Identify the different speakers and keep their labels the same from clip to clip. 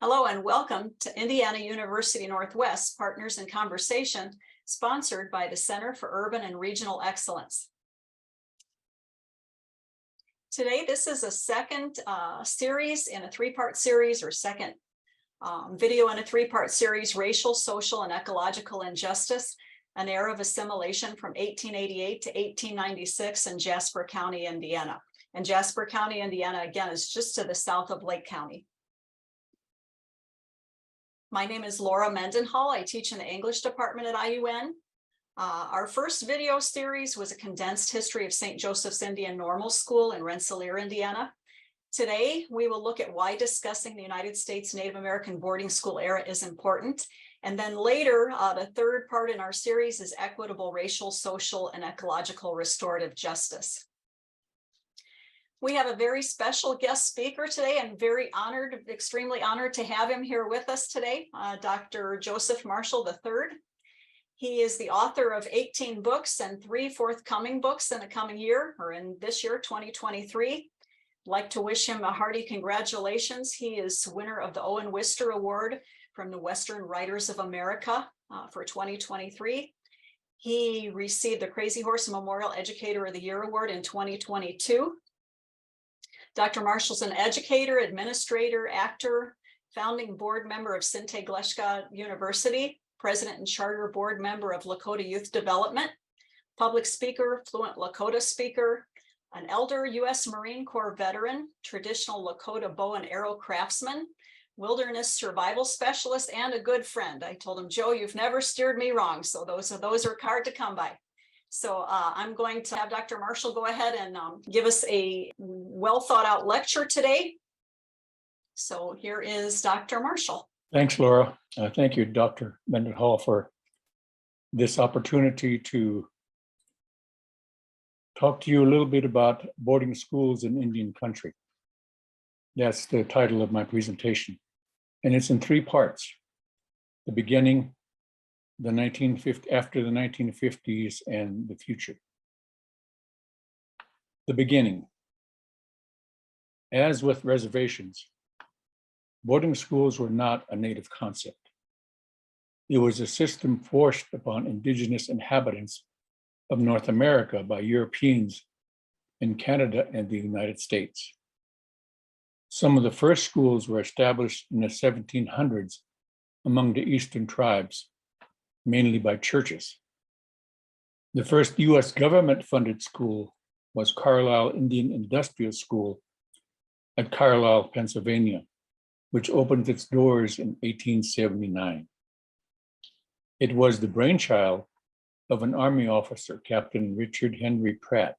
Speaker 1: Hello and welcome to Indiana University Northwest Partners in Conversation, sponsored by the Center for Urban and Regional Excellence. Today, this is a second series in a three-part series, or second video in a three-part series, Racial, Social, and Ecological Injustice, an Era of Assimilation from 1888 to 1896 in Jasper County, Indiana. And Jasper County, Indiana, again, is just to the south of Lake County. My name is Lora Mendenhall. I teach in the English department at IUN. Our first video series was a condensed history of St. Joseph's Indian Normal School in Rensselaer, Indiana. Today, we will look at why discussing the United States Native American boarding school era is important. And then later, the third part in our series is equitable racial, social, and ecological restorative justice. We have a very special guest speaker today and very honored, extremely honored to have him here with us today, Dr. Joseph Marshall III. He is the author of 18 books and 3 forthcoming books in the coming year, or in this year, 2023. I'd like to wish him a hearty congratulations. He is winner of the Owen Wister Award from the Western Writers of America for 2023. He received the Crazy Horse Memorial Educator of the Year Award in 2022. Dr. Marshall's an educator, administrator, actor, founding board member of Sinte Gleshka University, president and charter board member of Lakota Youth Development, public speaker, fluent Lakota speaker, an elder U.S. Marine Corps veteran, traditional Lakota bow and arrow craftsman, wilderness survival specialist, and a good friend. I told him, Joe, you've never steered me wrong. So those are hard to come by. So I'm going to have Dr. Marshall go ahead and give us a well thought out lecture today. So here is Dr. Marshall.
Speaker 2: Thanks, Laura. Thank you, Dr. Mendenhall, for this opportunity to talk to you a little bit about boarding schools in Indian country. That's the title of my presentation. And it's in 3 parts. The beginning, the 1950, after the 1950s, and the future. The beginning. As with reservations, boarding schools were not a native concept. It was a system forced upon indigenous inhabitants of North America by Europeans in Canada and the United States. Some of the first schools were established in the 1700s among the Eastern tribes, mainly by churches. The first US government-funded school was Carlisle Indian Industrial School at Carlisle, Pennsylvania, which opened its doors in 1879. It was the brainchild of an Army officer, Captain Richard Henry Pratt,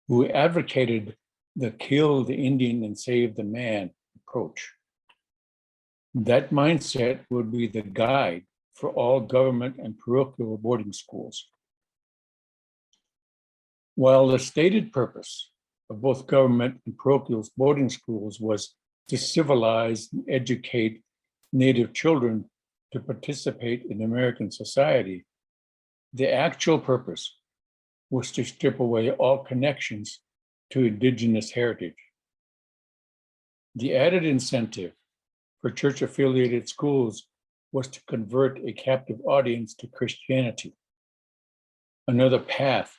Speaker 2: who advocated the kill the Indian and save the man approach. That mindset would be the guide for all government and parochial boarding schools. While the stated purpose of both government and parochial boarding schools was to civilize and educate Native children to participate in American society, the actual purpose was to strip away all connections to indigenous heritage. The added incentive for church-affiliated schools was to convert a captive audience to Christianity, another path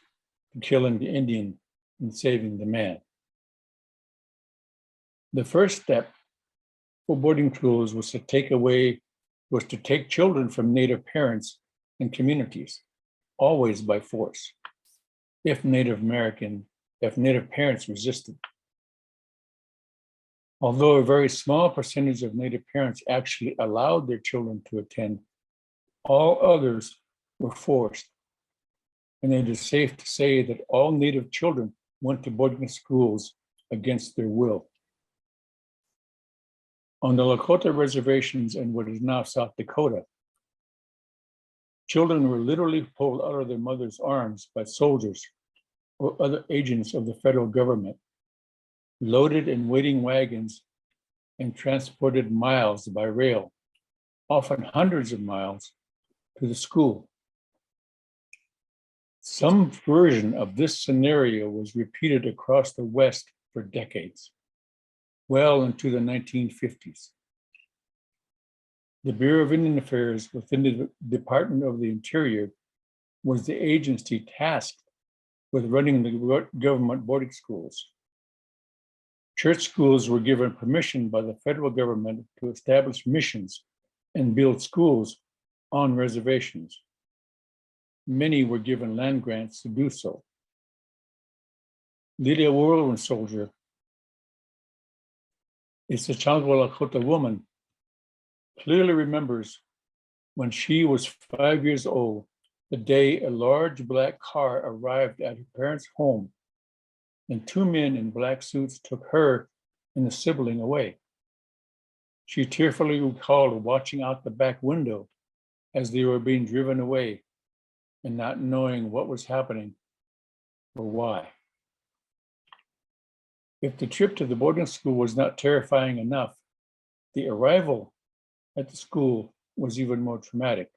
Speaker 2: to killing the Indian and saving the man. The first step for boarding schools was to take children from Native parents and communities, always by force, if Native parents resisted. Although a very small percentage of Native parents actually allowed their children to attend, all others were forced. And it is safe to say that all Native children went to boarding schools against their will. On the Lakota reservations in what is now South Dakota, children were literally pulled out of their mother's arms by soldiers or other agents of the federal government, loaded in waiting wagons and transported miles by rail, often hundreds of miles, to the school. Some version of this scenario was repeated across the West for decades, well into the 1950s. The Bureau of Indian Affairs within the Department of the Interior was the agency tasked with running the government boarding schools. Church schools were given permission by the federal government to establish missions and build schools on reservations. Many were given land grants to do so. Lydia, Whirlwind soldier, is a Chango Lakota woman, clearly remembers when she was 5 years old, the day a large black car arrived at her parents' home, and two men in black suits took her and the sibling away. She tearfully recalled watching out the back window as they were being driven away and not knowing what was happening or why. If the trip to the boarding school was not terrifying enough, the arrival at the school was even more traumatic.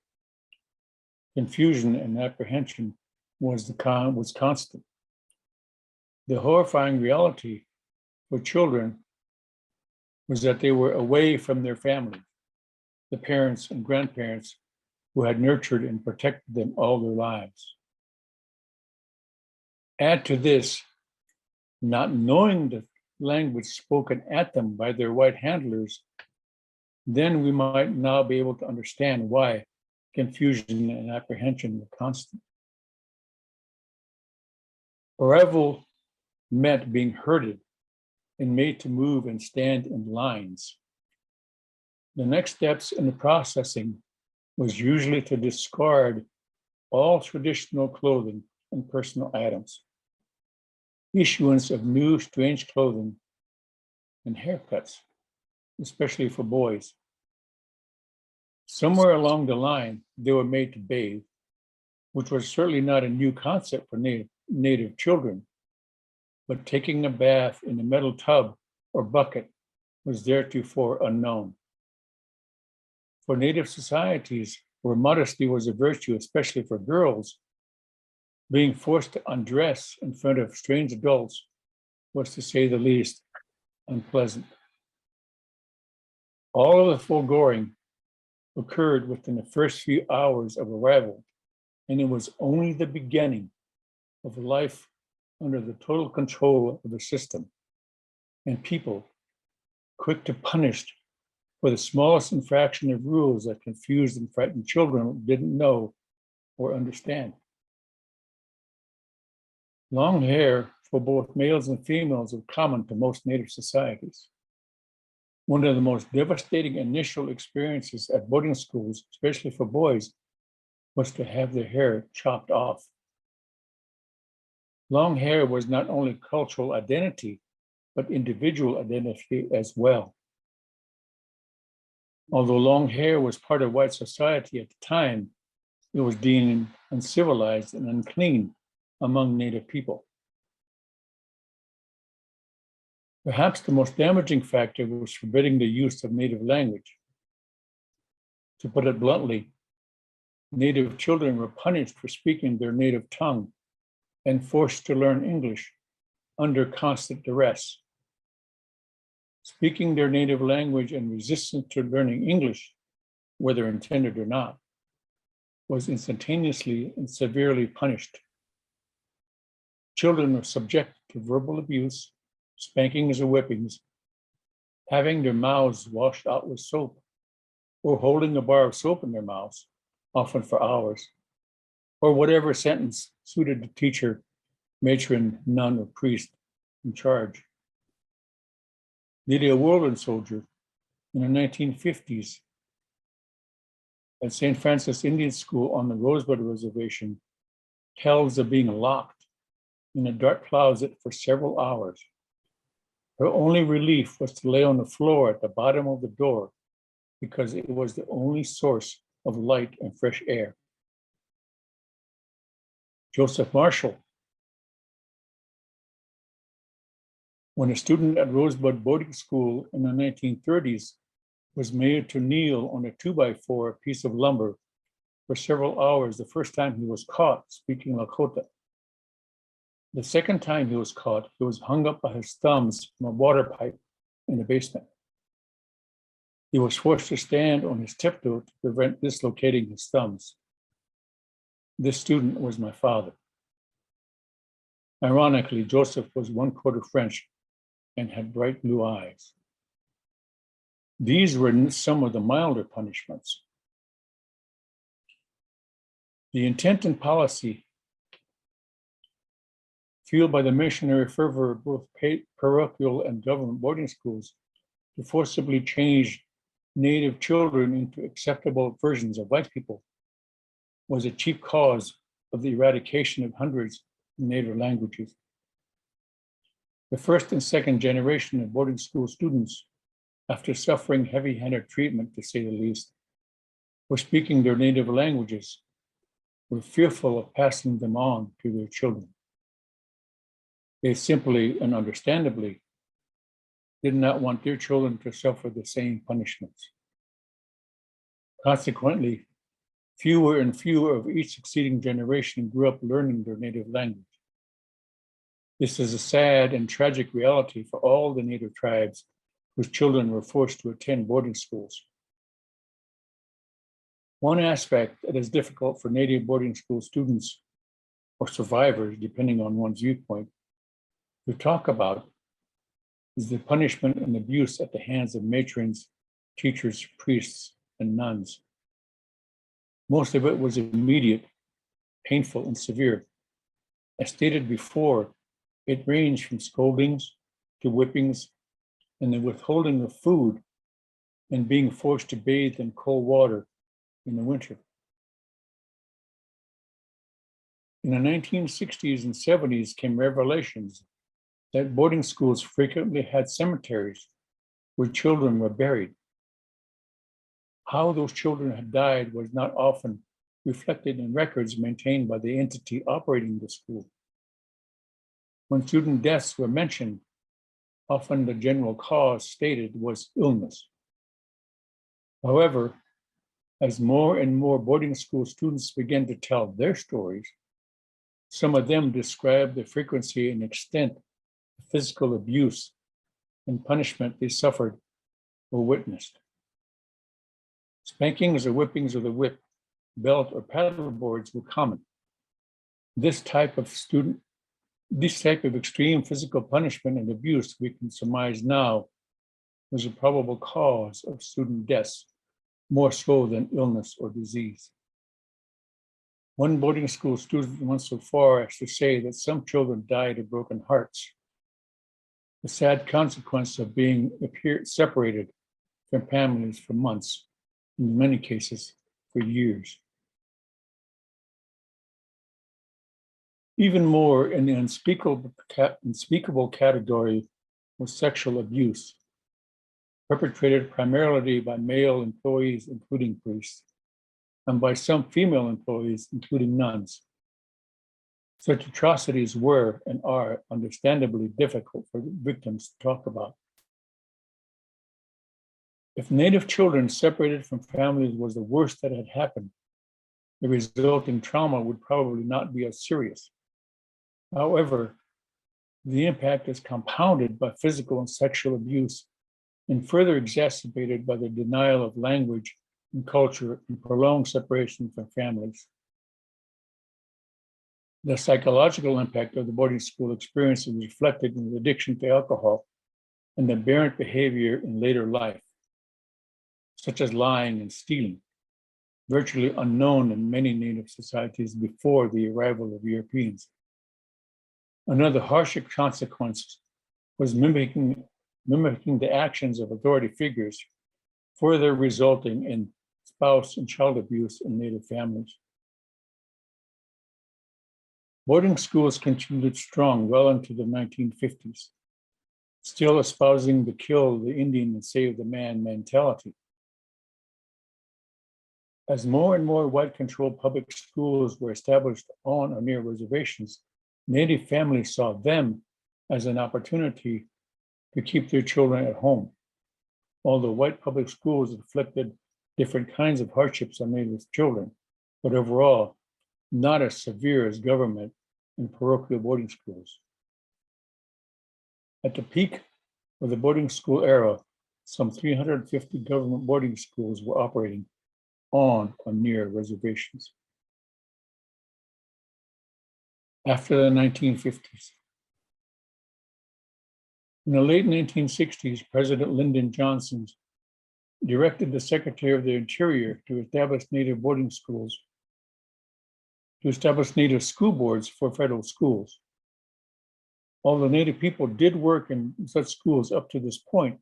Speaker 2: Confusion and apprehension was constant. The horrifying reality for children was that they were away from their family, the parents and grandparents who had nurtured and protected them all their lives. Add to this, not knowing the language spoken at them by their white handlers, then we might now be able to understand why confusion and apprehension were constant. Arrival meant being herded and made to move and stand in lines. The next steps in the processing was usually to discard all traditional clothing and personal items, issuance of new strange clothing, and haircuts, especially for boys. Somewhere along the line, they were made to bathe, which was certainly not a new concept for native children, but taking a bath in a metal tub or bucket was theretofore unknown. For native societies where modesty was a virtue, especially for girls, being forced to undress in front of strange adults was, to say the least, unpleasant. All of the foregoing occurred within the first few hours of arrival, and it was only the beginning of life under the total control of the system and people quick to punish for the smallest infraction of rules that confused and frightened children who didn't know or understand. Long hair for both males and females was common to most native societies. One of the most devastating initial experiences at boarding schools, especially for boys, was to have their hair chopped off. Long hair was not only cultural identity, but individual identity as well. Although long hair was part of white society at the time, it was deemed uncivilized and unclean among Native people. Perhaps the most damaging factor was forbidding the use of Native language. To put it bluntly, Native children were punished for speaking their native tongue and forced to learn English under constant duress. Speaking their native language and resistance to learning English, whether intended or not, was instantaneously and severely punished. Children were subjected to verbal abuse, spankings or whippings, having their mouths washed out with soap, or holding a bar of soap in their mouths, often for hours, or whatever sentence suited the teacher, matron, nun, or priest in charge. Lydia, Whirlwind soldier, in the 1950s at St. Francis Indian School on the Rosebud Reservation, tells of being locked in a dark closet for several hours. Her only relief was to lay on the floor at the bottom of the door because it was the only source of light and fresh air. Joseph Marshall, when a student at Rosebud Boarding School in the 1930s, was made to kneel on a 2x4 piece of lumber for several hours the first time he was caught speaking Lakota. The second time he was caught, he was hung up by his thumbs from a water pipe in the basement. He was forced to stand on his tiptoe to prevent dislocating his thumbs. This student was my father. Ironically, Joseph was 1/4 French and had bright blue eyes. These were some of the milder punishments. The intent and policy, fueled by the missionary fervor of both parochial and government boarding schools, to forcibly change Native children into acceptable versions of white people, was a chief cause of the eradication of hundreds of Native languages. The first and second generation of boarding school students, after suffering heavy-handed treatment, to say the least, were speaking their native languages, were fearful of passing them on to their children. They simply and understandably did not want their children to suffer the same punishments. Consequently, fewer and fewer of each succeeding generation grew up learning their native language. This is a sad and tragic reality for all the Native tribes whose children were forced to attend boarding schools. One aspect that is difficult for Native boarding school students or survivors, depending on one's viewpoint, to talk about is the punishment and abuse at the hands of matrons, teachers, priests, and nuns. Most of it was immediate, painful, and severe. As stated before, it ranged from scoldings to whippings and the withholding of food and being forced to bathe in cold water in the winter. In the 1960s and 70s came revelations that boarding schools frequently had cemeteries where children were buried. How those children had died was not often reflected in records maintained by the entity operating the school. When student deaths were mentioned, often the general cause stated was illness. However, as more and more boarding school students began to tell their stories, some of them described the frequency and extent of physical abuse and punishment they suffered or witnessed. Spankings or whippings with a whip, belt, or paddle boards were common. This type of extreme physical punishment and abuse, we can surmise now, was a probable cause of student deaths, more so than illness or disease. One boarding school student went so far as to say that some children died of broken hearts, the sad consequence of being separated from families for months, in many cases for years. Even more in the unspeakable category was sexual abuse, perpetrated primarily by male employees, including priests, and by some female employees, including nuns. Such atrocities were and are understandably difficult for victims to talk about. If Native children separated from families was the worst that had happened, the resulting trauma would probably not be as serious. However, the impact is compounded by physical and sexual abuse and further exacerbated by the denial of language and culture and prolonged separation from families. The psychological impact of the boarding school experience is reflected in the addiction to alcohol and the aberrant behavior in later life, such as lying and stealing, virtually unknown in many Native societies before the arrival of Europeans. Another harsher consequence was mimicking the actions of authority figures, further resulting in spouse and child abuse in Native families. Boarding schools continued strong well into the 1950s, still espousing the kill the Indian and save the man mentality. As more and more white-controlled public schools were established on or near reservations, Native families saw them as an opportunity to keep their children at home. Although white public schools inflicted different kinds of hardships on Native children, but overall, not as severe as government and parochial boarding schools. At the peak of the boarding school era, some 350 government boarding schools were operating on or near reservations. After the 1950s. In the late 1960s, President Lyndon Johnson directed the Secretary of the Interior to establish Native boarding schools, to establish Native school boards for federal schools. Although Native people did work in such schools up to this point,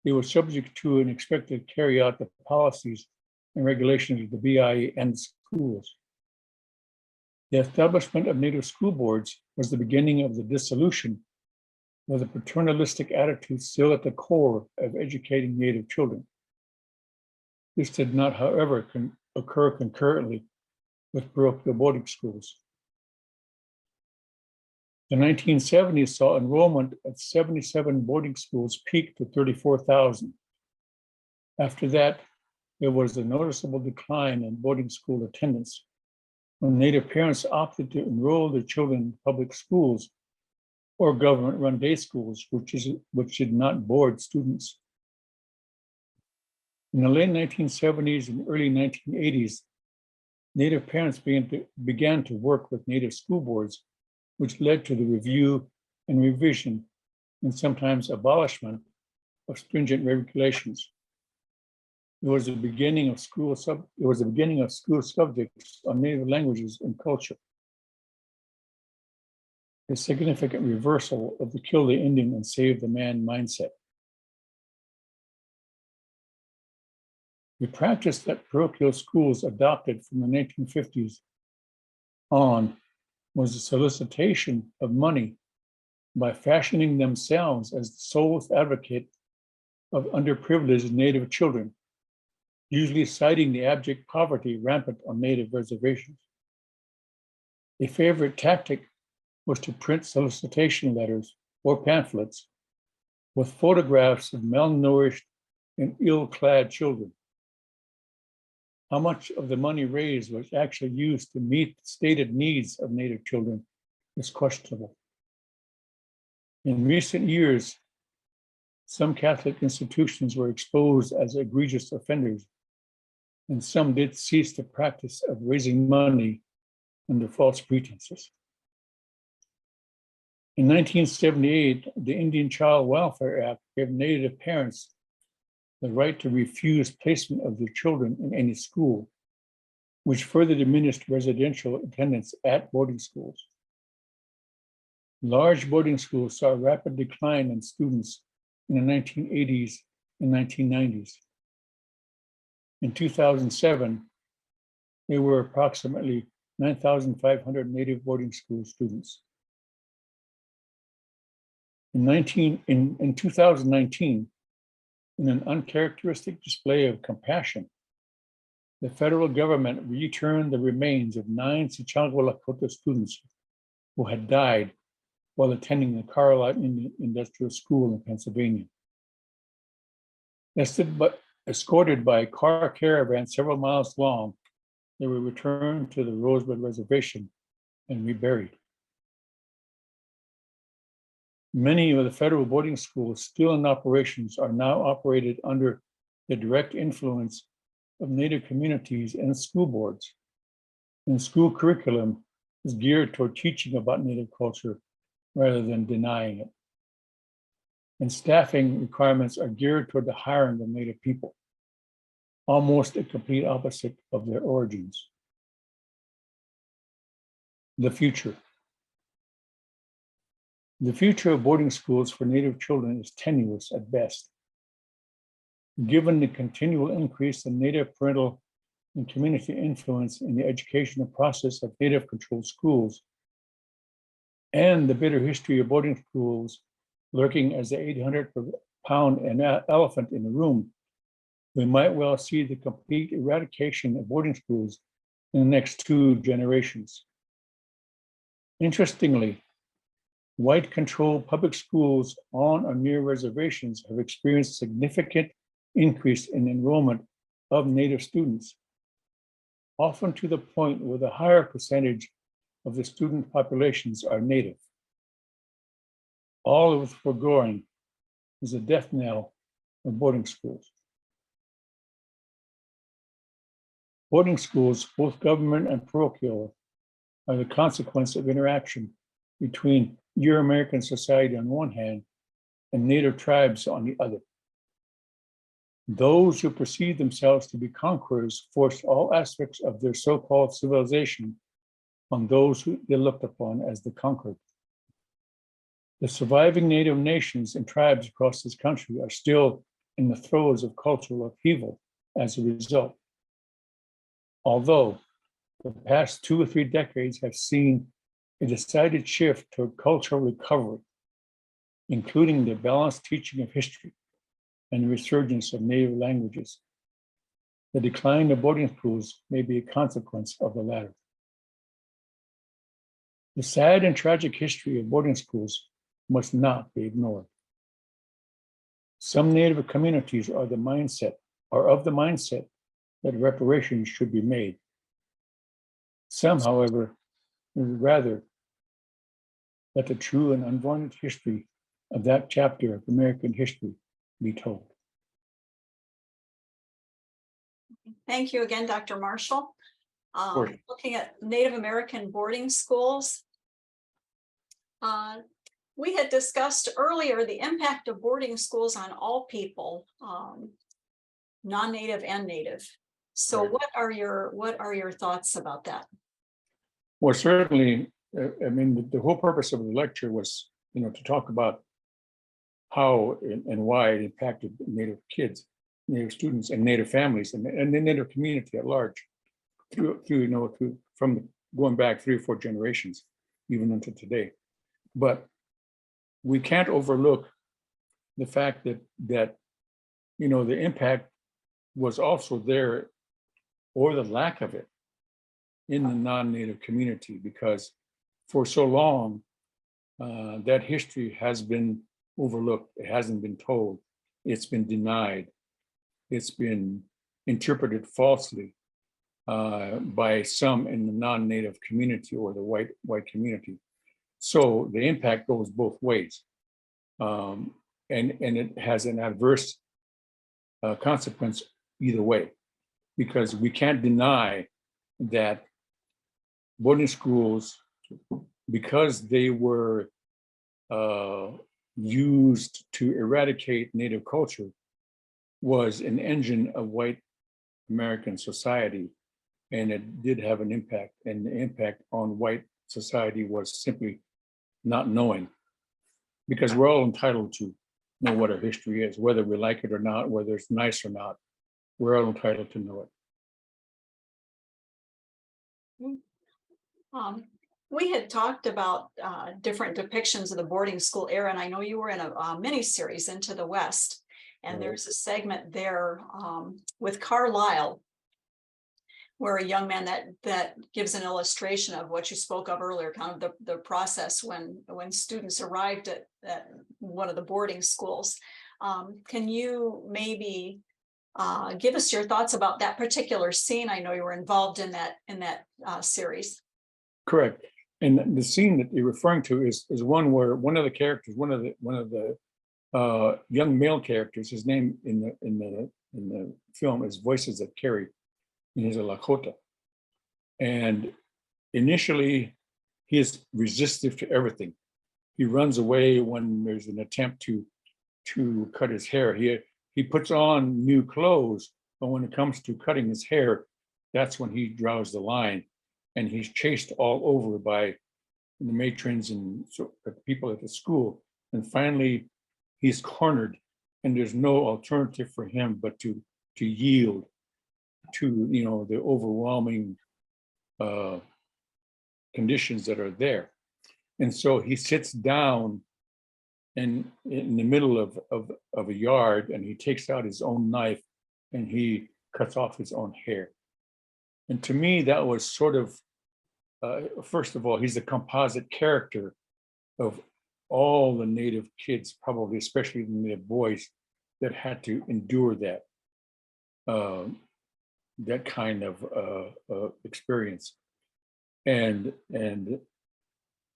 Speaker 2: they were subject to and expected to carry out the policies and regulations of the BIA and the schools. The establishment of Native school boards was the beginning of the dissolution of the paternalistic attitude still at the core of educating Native children. This did not, however, occur concurrently with parochial boarding schools. The 1970s saw enrollment at 77 boarding schools peak to 34,000. After that, there was a noticeable decline in boarding school attendance when Native parents opted to enroll their children in public schools or government-run day schools, which did not board students. In the late 1970s and early 1980s, Native parents began to work with Native school boards, which led to the review and revision and sometimes abolishment of stringent regulations. It was the beginning of school subjects on Native languages and culture. A significant reversal of the kill the Indian and save the man mindset. The practice that parochial schools adopted from the 1950s on was the solicitation of money by fashioning themselves as the sole advocate of underprivileged Native children, usually citing the abject poverty rampant on Native reservations. A favorite tactic was to print solicitation letters or pamphlets with photographs of malnourished and ill-clad children. How much of the money raised was actually used to meet the stated needs of Native children is questionable. In recent years, some Catholic institutions were exposed as egregious offenders, and some did cease the practice of raising money under false pretenses. In 1978, the Indian Child Welfare Act gave Native parents the right to refuse placement of their children in any school, which further diminished residential attendance at boarding schools. Large boarding schools saw a rapid decline in students in the 1980s and 1990s. In 2007, there were approximately 9,500 Native boarding school students. In 2019, in an uncharacteristic display of compassion, the federal government returned the remains of 9 Sichangwa Lakota students who had died while attending the Carlisle Indian Industrial School in Pennsylvania. Escorted by a car caravan several miles long, they were returned to the Rosebud Reservation and reburied. Many of the federal boarding schools still in operations are now operated under the direct influence of Native communities and school boards. And school curriculum is geared toward teaching about Native culture rather than denying it. And staffing requirements are geared toward the hiring of Native people, almost a complete opposite of their origins. The future. The future of boarding schools for Native children is tenuous at best. Given the continual increase in Native parental and community influence in the educational process of Native-controlled schools, and the bitter history of boarding schools lurking as the 800-pound elephant in the room, we might well see the complete eradication of boarding schools in the next 2 generations. Interestingly, white-controlled public schools on or near reservations have experienced significant increase in enrollment of Native students, often to the point where the higher percentage of the student populations are Native. All of the foregoing is a death knell of boarding schools. Boarding schools, both government and parochial, are the consequence of interaction between Euro-American society on one hand and native tribes on the other. Those who perceived themselves to be conquerors forced all aspects of their so-called civilization on those who they looked upon as the conquered. The surviving native nations and tribes across this country are still in the throes of cultural upheaval as a result. Although the past 2 or 3 decades have seen a decided shift toward cultural recovery, including the balanced teaching of history and the resurgence of native languages, the decline of boarding schools may be a consequence of the latter. The sad and tragic history of boarding schools must not be ignored. Some Native communities are of the mindset that reparations should be made. Some, however, would rather that the true and unvarnished history of that chapter of American history be told.
Speaker 1: Thank you again, Dr. Marshall.
Speaker 2: course.
Speaker 1: Looking at Native American boarding schools, we had discussed earlier the impact of boarding schools on all people, non-Native and Native. So
Speaker 2: Right.
Speaker 1: what are your thoughts about that?
Speaker 2: Well, certainly, I mean, the whole purpose of the lecture was, to talk about how and why it impacted Native kids, Native students, and Native families, and the Native community at large, from going back 3 or 4 generations, even until today. But we can't overlook the fact that the impact was also there, or the lack of it, in the non-Native community, because for so long that history has been overlooked. It hasn't been told. It's been denied. It's been interpreted falsely by some in the non-Native community or the white community. So the impact goes both ways, and it has an adverse consequence either way, because we can't deny that boarding schools, because they were used to eradicate Native culture, was an engine of white American society, and it did have an impact, and the impact on white society was simply not knowing, because we're all entitled to know what our history is, whether we like it or not, whether it's nice or not. We're all entitled to know it.
Speaker 1: We had talked about different depictions of the boarding school era, and I know you were in a mini-series, Into the West, and
Speaker 2: Right.
Speaker 1: there's a segment there with Carlisle, where a young man that gives an illustration of what you spoke of earlier, kind of the process when students arrived at one of the boarding schools. Can you maybe give us your thoughts about that particular scene? I know you were involved in that series.
Speaker 2: Correct. And the scene that you're referring to is one where one of the characters, one of the young male characters, his name in the film is Voices That Carry, and he's a Lakota. And initially, he is resistive to everything. He runs away when there's an attempt to cut his hair. He puts on new clothes, but when it comes to cutting his hair, that's when he draws the line. And he's chased all over by the matrons and people at the school. And finally, he's cornered, and there's no alternative for him but to yield to the overwhelming conditions that are there. And so he sits down in the middle of a yard, and he takes out his own knife and he cuts off his own hair. And to me, that was sort of, first of all, he's a composite character of all the Native kids, probably, especially the Native boys, that had to endure that kind of experience, and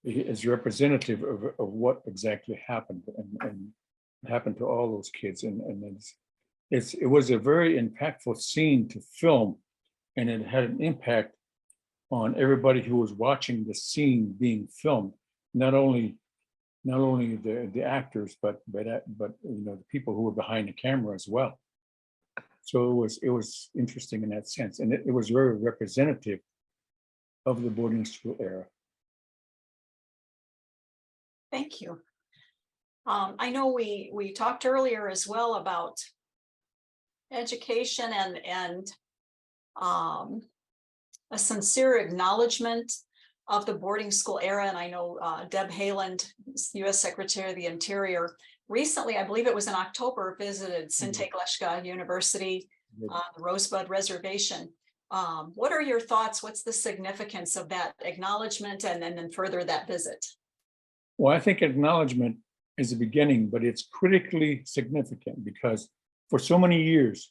Speaker 2: is representative of what exactly happened. And happened to all those kids. And it was a very impactful scene to film, and it had an impact on everybody who was watching the scene being filmed. Not only the actors, but the people who were behind the camera as well. So it was interesting in that sense, and it was very representative of the boarding school era.
Speaker 1: Thank you. I know we talked earlier as well about education and a sincere acknowledgement of the boarding school era. And I know Deb Haaland, U.S. Secretary of the Interior, recently, I believe it was in October, visited Sinte Gleshka University, the Rosebud Reservation. What are your thoughts? What's the significance of that acknowledgement and then further that visit?
Speaker 2: Well, I think acknowledgement is the beginning, but it's critically significant because for so many years,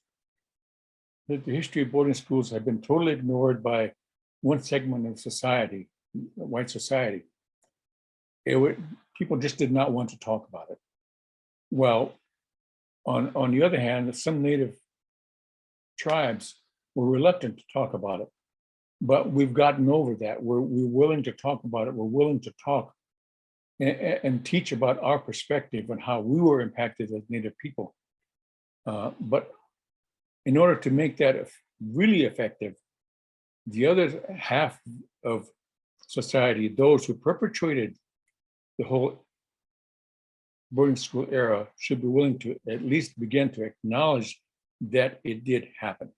Speaker 2: the history of boarding schools have been totally ignored by one segment of society, white society. People just did not want to talk about it. Well, on the other hand, some native tribes were reluctant to talk about it, but we've gotten over that. We're willing to talk about it. We're willing to talk and teach about our perspective and how we were impacted as Native people. But in order to make that really effective, the other half of society, those who perpetuated the whole boarding school era, should be willing to at least begin to acknowledge that it did happen.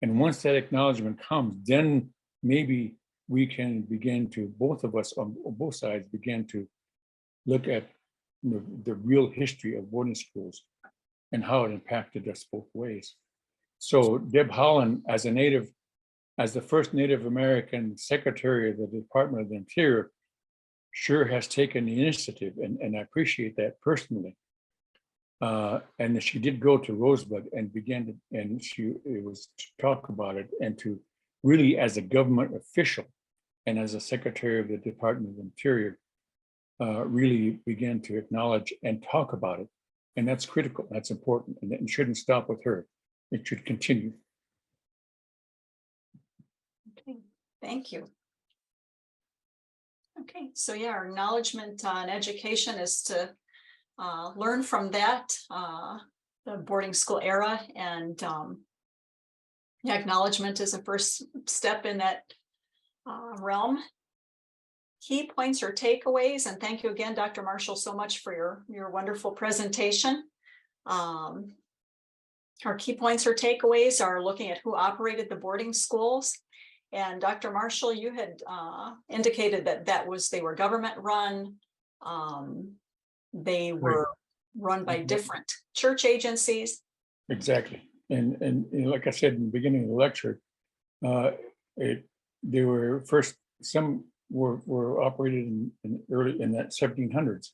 Speaker 2: And once that acknowledgement comes, then maybe we can begin to, both of us on both sides, begin to look at the real history of boarding schools and how it impacted us both ways. So Deb Haaland, as the first Native American Secretary of the Department of the Interior, sure has taken the initiative, and I appreciate that personally. And she did go to Rosebud and it was to talk about it and to really, as a government official and as a Secretary of the Department of the Interior, really began to acknowledge and talk about it. And that's critical, that's important, and it shouldn't stop with her. It should continue.
Speaker 1: Okay, thank you. Okay, so yeah, our acknowledgement on education is to learn from that, the boarding school era, and acknowledgement is a first step in that realm. Key points or takeaways, and thank you again, Dr. Marshall, so much for your wonderful presentation. Our key points or takeaways are looking at who operated the boarding schools. And Dr. Marshall, you had indicated that they were government run. They were run by different church agencies.
Speaker 2: Exactly. And like I said in the beginning of the lecture, they were first, some were operated in early in that 1700s.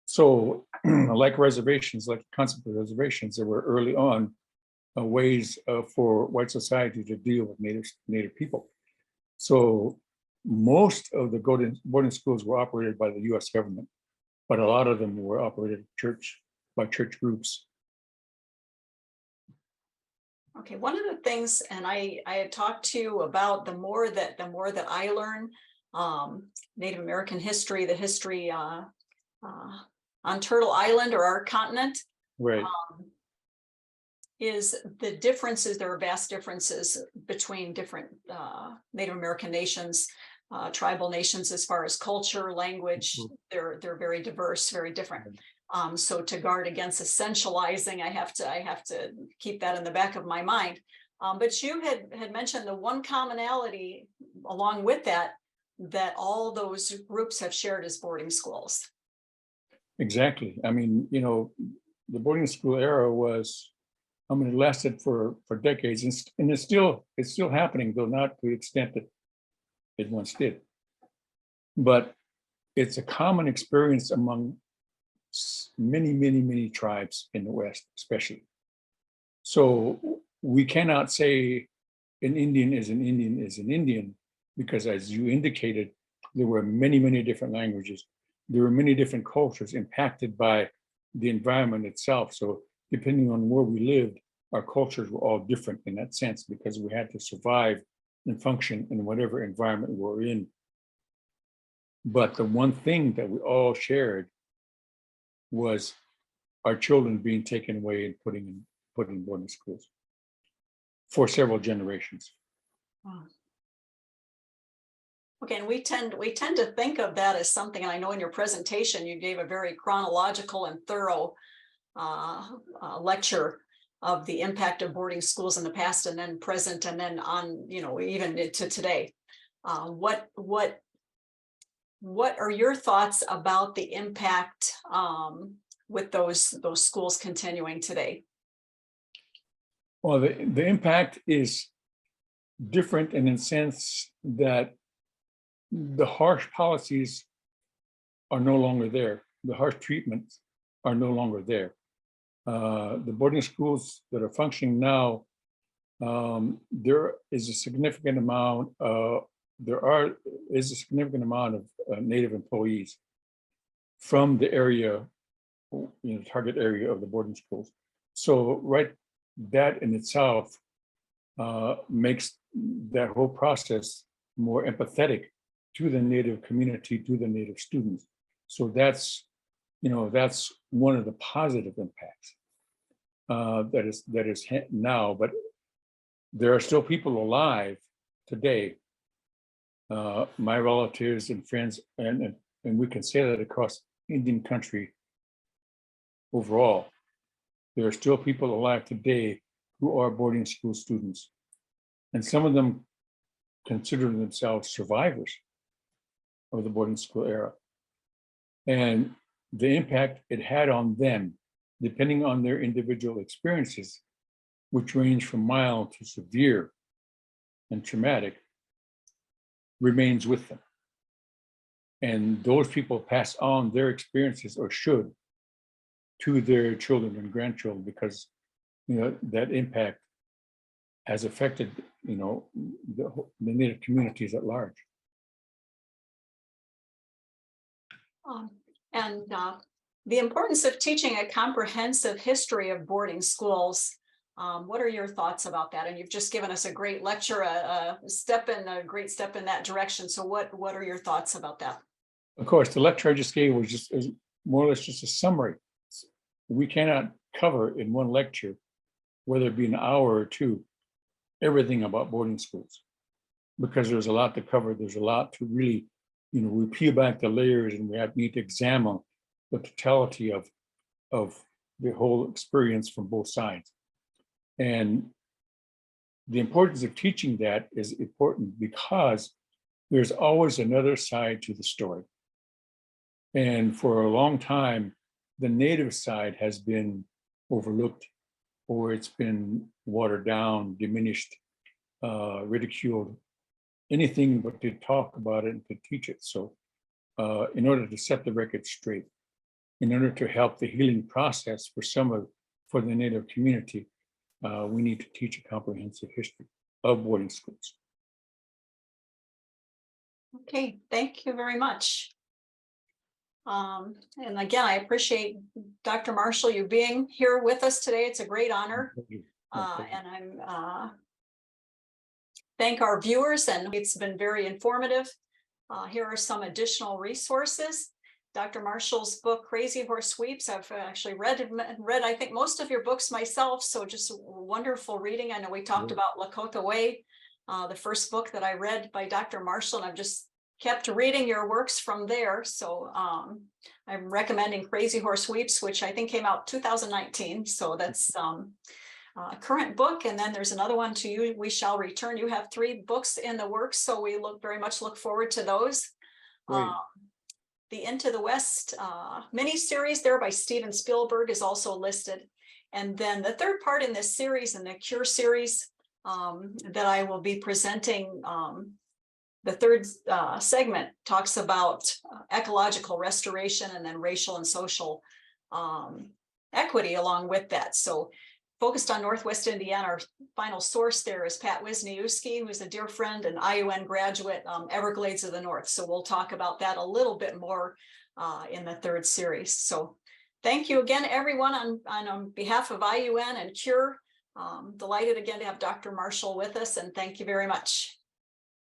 Speaker 2: So like reservations, like the concept of reservations, there were early on ways for white society to deal with native people. So most of the boarding schools were operated by the US government, but a lot of them were operated by church groups.
Speaker 1: Okay, one of the things, and I had talked to you about the more that I learn Native American history, the history on Turtle Island or our continent,
Speaker 2: Right.
Speaker 1: Is the differences. There are vast differences between different Native American nations, tribal nations, as far as culture, language. They're very diverse, very different. So to guard against essentializing, I have to keep that in the back of my mind. But you had mentioned the one commonality along with that all those groups have shared as boarding schools.
Speaker 2: Exactly. I mean, the boarding school era was, it lasted for decades, and it's still happening, though not to the extent that it once did. But it's a common experience among many tribes in the West, especially. So we cannot say an Indian is an Indian, because as you indicated, there were many different languages. There were many different cultures impacted by the environment itself. So depending on where we lived, our cultures were all different in that sense because we had to survive and function in whatever environment we're in. But the one thing that we all shared was our children being taken away and put in boarding schools for several generations.
Speaker 1: Wow. Okay, and we tend to think of that as something, and I know in your presentation you gave a very chronological and thorough lecture of the impact of boarding schools in the past and then present and then on, even to today. What are your thoughts about the impact with those schools continuing today?
Speaker 2: Well, the impact is different in the sense that the harsh policies are no longer there. The harsh treatments are no longer there. The boarding schools that are functioning now, there is a significant amount of Native employees from the area, target area of the boarding schools. So that in itself makes that whole process more empathetic to the Native community, to the Native students. So that's one of the positive impacts that is now. But there are still people alive today, my relatives and friends, and we can say that across Indian country overall. There are still people alive today who are boarding school students, and some of them consider themselves survivors of the boarding school era. And the impact it had on them, depending on their individual experiences, which range from mild to severe and traumatic, remains with them. And those people pass on their experiences, or should, to their children and grandchildren, because that impact has affected the Native communities at large.
Speaker 1: And the importance of teaching a comprehensive history of boarding schools. What are your thoughts about that? And you've just given us a great lecture, a great step in that direction. So what are your thoughts about that?
Speaker 2: Of course, the lecture I just gave was more or less just a summary. We cannot cover in one lecture, whether it be an hour or two, everything about boarding schools, because there's a lot to cover. There's a lot to really, we peel back the layers, and we need to examine the totality of the whole experience from both sides. And the importance of teaching that is important because there's always another side to the story. And for a long time, the Native side has been overlooked, or it's been watered down, diminished, ridiculed, anything but to talk about it and to teach it. So in order to set the record straight, in order to help the healing process for the Native community, we need to teach a comprehensive history of boarding schools.
Speaker 1: Okay, thank you very much. And again, I appreciate Dr. Marshall, you being here with us today. It's a great honor. And I'm thank our viewers, and it's been very informative. Here are some additional resources. Dr. Marshall's book, Crazy Horse Sweeps. I've actually read, I think, most of your books myself. So just wonderful reading. I know we talked about Lakota Way, the first book that I read by Dr. Marshall, and I've just kept reading your works from there. So I'm recommending Crazy Horse Sweeps, which I think came out 2019. So that's a current book. And then there's another one to you, We Shall Return. You have 3 books in the works, so we very much look forward to those. The Into the West mini-series there by Steven Spielberg is also listed. And then the third part in this series, in the Cure series, that I will be presenting, the third segment talks about ecological restoration and then racial and social equity along with that. So focused on Northwest Indiana, our final source there is Pat Wisniewski, who's a dear friend and IUN graduate, Everglades of the North. So we'll talk about that a little bit more in the third series. So Thank you again, everyone, on behalf of IUN and CURE. Delighted again to have Dr. Marshall with us, and thank you very much.